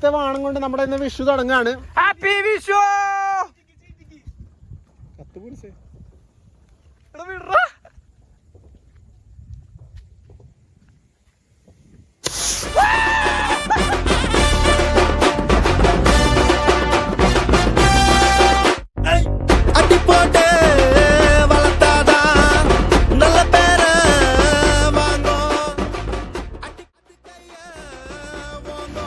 ലാസ്റ്റത്തെ വാണം കൊണ്ട് നമ്മുടെ ഇന്ന് വിഷു തുടങ്ങാണ്. ഹാപ്പി വിഷു.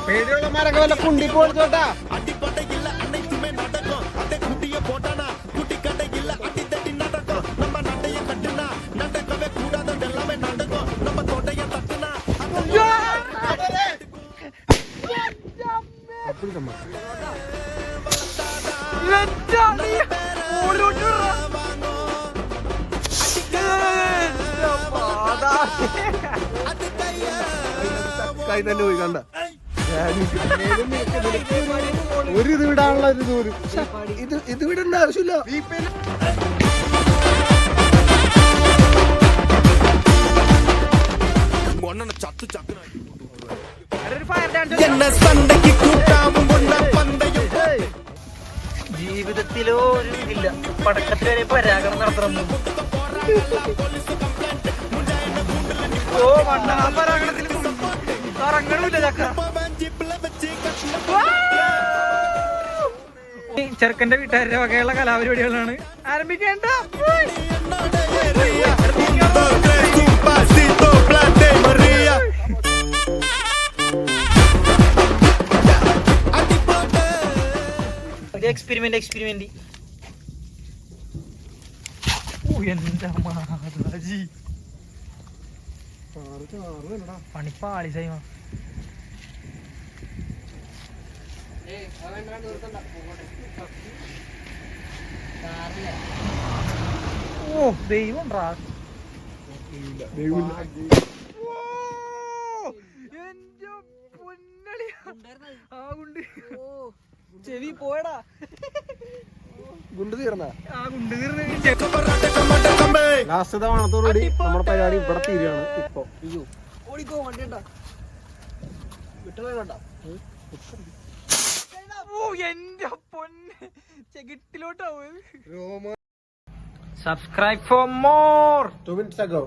പേടിയുള്ളമാരൊക്കെ വല്ല കുണ്ടി പോയിച്ചോട്ടാ. കൈ തന്നെ പോയി കണ്ട ഒരു ഇത് വിടാനുള്ള ഒരു ദൂരം ഇത് വിടേണ്ട ആവശ്യമില്ല. ജീവിതത്തിലോ ഇല്ല പടക്കത്തിൽ വരെ പരാഗണം നടത്തണം. ഓ മണ്ണ പരാഗണത്തിൽ കറങ്ങണില്ല ചക്ക. ചെറുക്കന്റെ വീട്ടുകാരുടെ വകയുള്ള കലാപരിപാടികളാണ് ആരംഭിക്കേണ്ട. എക്സ്പെരിമെന്റ് എന്താ മാതാജി പണിപ്പാളി സൈമ. ഓ ദൈവം ചെവി പോയടാ. ഗുണ്ട് തീർന്ന ആ ഗുണ്ട് തീർന്ന് ലാസ്റ്റത്തെ വാണത്തോടുകൂടി നമ്മുടെ പരിപാടി ഇവിടെ തീരുകയാണ്. ഇപ്പൊ ഓടിക്കോ വണ്ടിണ്ട എന്റെ പൊന്ന് ചെകിട്ടിലോട്ടാവും. Roma. Subscribe for more. 2 minutes ago.